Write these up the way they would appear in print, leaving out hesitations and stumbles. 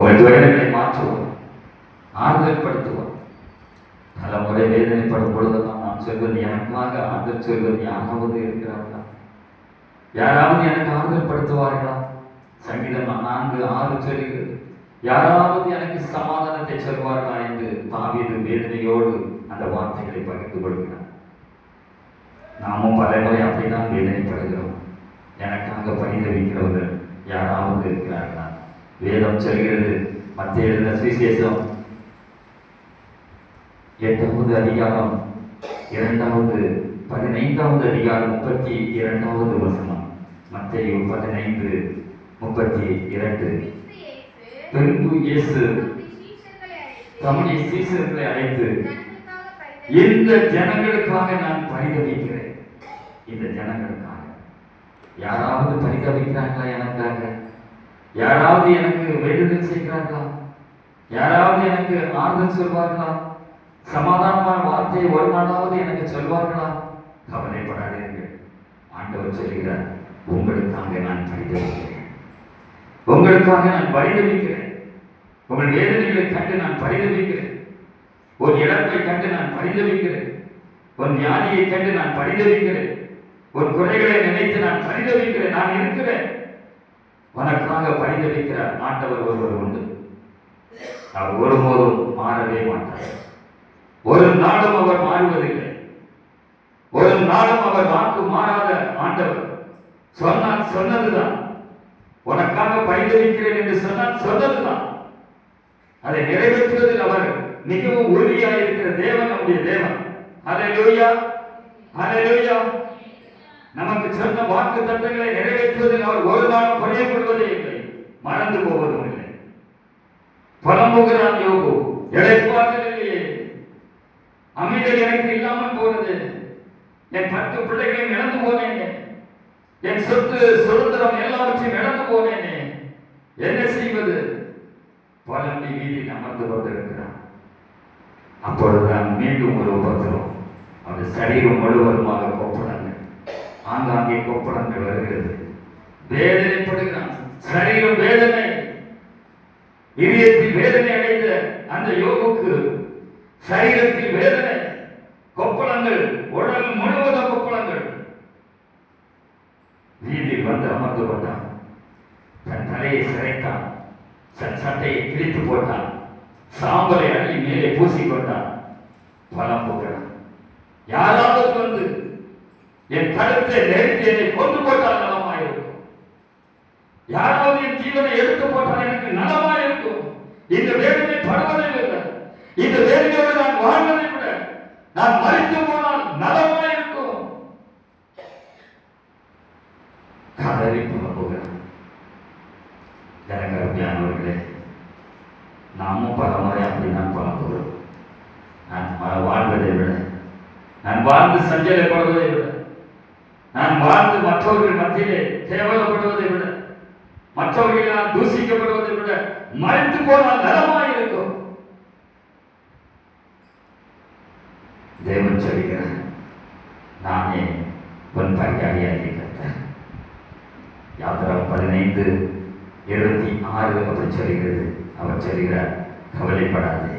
உங்கள் துயரங்களை மாற்றுவோம், ஆறுதல் படுத்துவோம். பல முறை வேதனைப்படும் பொழுதெல்லாம் நான் சொல்வது, எனக்காக ஆறுதல் சொல்வது யாராவது இருக்கிறார்களா? யாராவது எனக்கு ஆறுதல் படுத்துவார்களா? சங்கீதம் 4:6 சொல்கிறது, யாராவது எனக்கு சமாதானத்தை சொல்வார்களா என்று தாவீது வேதனையோடு அந்த வார்த்தைகளை பகிர்ந்து கொள்கிறார். நாமும் பல முறை அப்படிதான் வேதனைப்படுகிறோம். எனக்காக பரிதவிக்கிறவர்கள் யாராவது இருக்கிறார்களா? வேதம் சொல்கிறது, மத்திய எழுதின சுவிசேஷம் 8வது அதிகாரம் 15வது அதிகாரம் 32வது வசனம். மத்தேயு 15:32. பின்பு இயேசு தம்முடைய சீஷர்களை அழைத்து, இந்த ஜனங்களுக்காக நான் பரிதவிக்கிறேன். இந்த ஜனங்களுக்காக யாராவது பரிதவிக்கிறார்களா? எனக்காக யாராவது எனக்கு வேண்டுதல் செய்கிறார்களா? யாராவது எனக்கு ஆறுதல் சொல்வார்களா? சமாதானமான வார்த்தையை ஒரு நாளாவது எனக்கு சொல்வார்களா? கவலைப்படாதீர்கள். ஆண்டவர் சொல்கிறார், உங்களுக்காக நான் பரிதவிக்கிறேன், உங்களுக்காக நான் பரிதவிக்கிறேன். உங்கள் வேதனைகளை கண்டு நான் பரிதவிக்கிறேன். ஒரு இழப்பை கண்டு நான் பரிதவிக்கிறேன். ஒரு வியாதியை கண்டு நான் பரிதவிக்கிறேன். ஒரு குறைகளை நினைத்து நான் பரிதவிக்கிறேன். நான் இருக்கிறேன். உனக்காக பரிதவிக்கிறார் ஆண்டவர் ஒருவர் உண்டு. அவர் ஒருபோதும் மாறவே மாட்டார். ஒரு நாளும் அவர் மாறுவதில்லை. ஒரு நாளும் அவர் வாக்கு மாறாத ஆண்டவர். சொன்னால் சொன்னதுதான். உனக்காக பரிதவிக்கிறேன் என்று சொன்னால் சொன்னதுதான். அதை நிறைவேற்றுவதில் அவர் மிகவும் உறுதியாக இருக்கிற தேவன் நம்முடைய தேவன். ஹல்லேலூயா, ஹல்லேலூயா. நமக்கு சொன்ன வாக்கு தத்தங்களை நிறைவேற்றுவதில் அவர் ஒரு நாளும் குறையப்படுவதே இல்லை, மறந்து போவதும் இல்லை. புலம்புகிறான் யோபு, இளைப்பாறுதல் இல்லையே, அமைதி எனக்கு இல்லாமல் போனது, என் 10 பிள்ளைகளையும் இழந்து போனேனே, என் சொத்து சுதந்திரம் எல்லாவற்றையும் இழந்து போனேனே, என்ன செய்வது? புலம்பி வீதியில் அமர்ந்து கொண்டிருக்கிறான். அப்பொழுதுதான் மீண்டும் ஒரு உபத்திரம். அவருடைய சரீரம் முழுவதுமாக கொப்பளங்கள், ஆங்காங்கே கொப்பளங்கள் வருகிறது. வேதனைப்படுகிறான். சரீரம் வேதனை, இதயத்தில் வேதனை அடைந்த அந்த யோபுக்கு சரீரத்தில் வேதனை, கொப்பளங்கள், உடல் முழுவதும் கொப்பளங்கள். வீதியில் வந்து அமர்ந்து கொண்டான். தன் தலையை சிரைத்தான், தன் சட்டையை கிழித்து போட்டான், சாம்பலை அள்ளி மேலே பூசிக்கொண்டான். புலம்புகிறான். யாராவது வந்து என் கழுத்தை நெருங்கி என்னை கொண்டு போட்டால் நலமாயிருக்கும். யாராவது என் ஜீவனை எடுத்து போட்டால் எனக்கு நலமாயிருக்கும். இந்த வேதனை படுவதை விட, இந்த வேதனையோடு நான் வாழ்வதை விட, நான் மறித்து போனால் நலமாயிருக்கும். கதறி புலம்புகிறான். அருமையானவர்களே, நாமும் பல முறை அப்படிதான் புலம்புகிறோம். நான் வாழ்வதை விட, நான் வாழ்ந்து சஞ்சலப்படுவதை விட, நான் வாழ்ந்து மற்றவர்கள் மத்தியிலே கேவலப்படுவதை விட, மற்றவர்கள் நான் தூசிக்கப்படுவதை விட மறைத்து போனால் நலமாய் இருக்கும். தேவன் சொல்கிறார், நானே உன் பரிகாரியாகி கர்த்தர். யாத்திராகம் 15:26 அப்படி சொல்கிறது. அவர் சொல்கிறார், கவலைப்படாதே,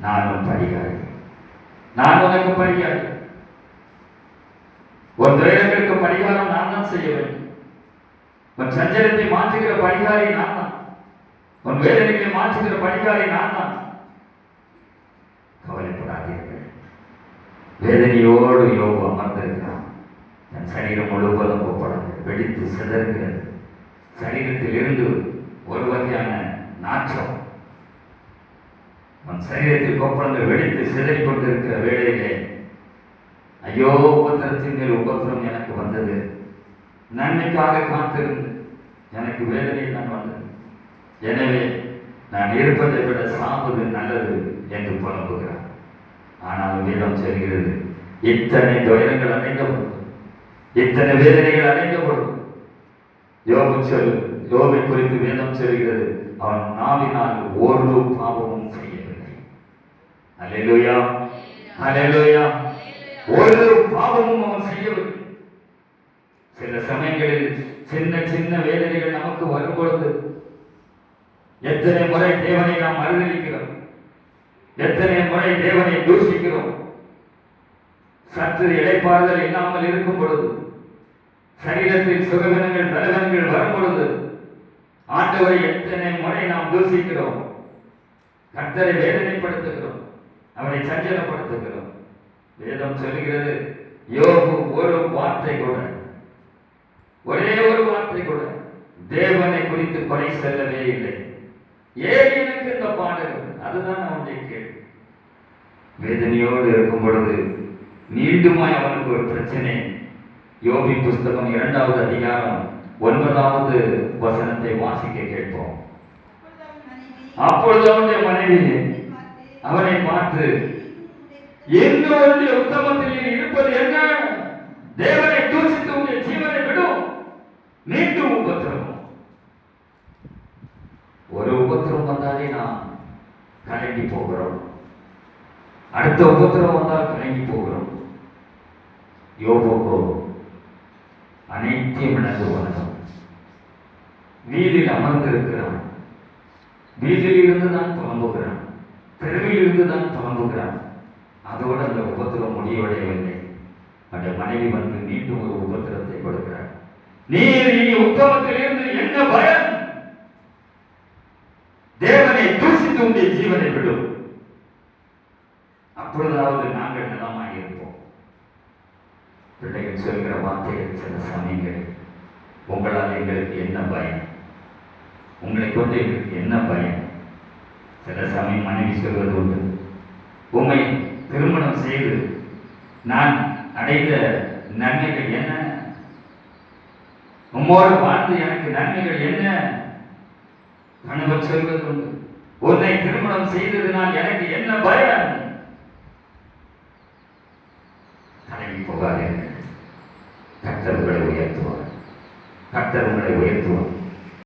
நான் உன் பரிகாரி, நான் உனக்கு பரிகாரி. உன் துயரங்களுக்கு பரிகாரம் நான் தான் செய்ய வேண்டும். உன் சஞ்சலத்தை மாற்றுகிற பரிகாரி நான் தான். உன் வேதனைகளை மாற்றுகிற பரிகாரி நான் தான். கவலைப்படாதீர்கள். வேதனையோடு யோபு அமர்ந்திருக்கிறான். தன் சரீரம் முழுவதும் கொப்பளங்கள் வெடித்து சிதறுகிறது. சரீரத்தில் இருந்து ஒரு வகையான நாற்றம். உன் சரீரத்தில் கொப்பளங்கள் வெடித்து சிதறிக் கொண்டிருக்கிற வேளையிலே, ஐயோ, உபத்திரத்தின் மேல் உபத்திரம் எனக்கு வந்தது, நன்மைக்காக காத்திருந்து எனக்கு வேதனை தான் வந்தது, எனவே நான் இருப்பதை விட சாவது நல்லது என்று புலம்புகிறார். ஆனால் வேதம் சொல்கிறது, இத்தனை துயரங்கள் அடைந்தபடும், இத்தனை வேதனைகள் அடைந்தபடும் யோபை குறித்து வேதம் சொல்கிறது, அவன் நாவினால் ஒரு பாவமும் செய்யவில்லை. அல்லேலூயா, அல்லேலூயா. ஒரு பாவமும் அவன் செய்யவில்லை. சில சமயங்களில் சின்ன சின்ன வேதனைகள் நமக்கு வரும் பொழுது எத்தனை முறை தேவனை நாம் மறுதலிக்கிறோம்? எத்தனை முறை தேவனை தூஷிக்கிறோம்? சற்று இளைப்பாறுதல் இல்லாமல் இருக்கும் பொழுது, சரீரத்தில் சுகவீனங்கள் பலவீனங்கள் வரும் பொழுது ஆண்டவரை எத்தனை முறை நாம் தூஷிக்கிறோம், கர்த்தரை வேதனைப்படுத்துகிறோம், அவரை சஞ்சலப்படுத்துகிறோம். வேதம் சொல்லுகிறது, யோபு ஒரு வார்த்தை கூட, ஒரே ஒரு வார்த்தை கூட தேவனை குறித்து குறை செல்லவே இல்லை. ஏன் எனக்கு இந்த பாடல்கள்? அதுதான் அவனுடைய கேள்வி. வேதனையோடு இருக்கும் பொழுது மீண்டுமாய் அவனுக்கு ஒரு பிரச்சனை. யோபின் புஸ்தகம் 2வது அதிகாரம் 9வது வசனத்தை வாசிக்க கேட்போம். அப்பொழுது அவனுடைய மனைவி அவனை பார்த்து, என்னுடைய உத்தமத்தில் இருப்பது என்ன? தேவனை தூசித்து உடைய ஜீவனை விடும், மீண்டும் உபத்திரவம். ஒரு உபத்திரம் வந்தாலே நாம் கலங்கி போகிறோம், அடுத்த உபத்திரம் வந்தால் கலங்கி போகிறோம். யோபுக்கோ அனைத்தையும் இழந்து போனோம். வீதியில் அமர்ந்திருக்கிறான், வீட்டில் இருந்துதான் புலம்புகிறான், தெருவில் இருந்துதான் புலம்புகிறான். அதோடு அந்த உபத்திரம் முடிவடையவில்லை. அந்த மனைவி வந்து மீண்டும் ஒரு உபத்திரத்தை கொடுக்கிறார். நீர் இனி உத்தமத்தில் இருந்து என்ன பயம்? தேவனை தூசித்து உடைய ஜீவனை விடும், அப்பொழுதாவது நாங்கள் நலமாக இருப்போம். பிள்ளைகள் சொல்கிற வார்த்தைகள் சில சமயங்கள், உங்களால் எங்களுக்கு என்ன பயம், உங்களை கொண்டு எங்களுக்கு என்ன பயம்? சில சமயம் மனைவி சொல்வது உண்டு, உண்மை திருமணம் செய்து நான் அடைந்த நன்மைகள் என்ன, உம்மோடு வாழ்ந்து எனக்கு நன்மைகள் என்ன? கணவன் சொல்வது உண்டு, உன்னை திருமணம் செய்ததினால் எனக்கு என்ன பயம்? கலங்கி போகாதீர்கள், கர்த்தர் உங்களை உயர்த்துவார், கர்த்தர் உங்களை உயர்த்துவார்.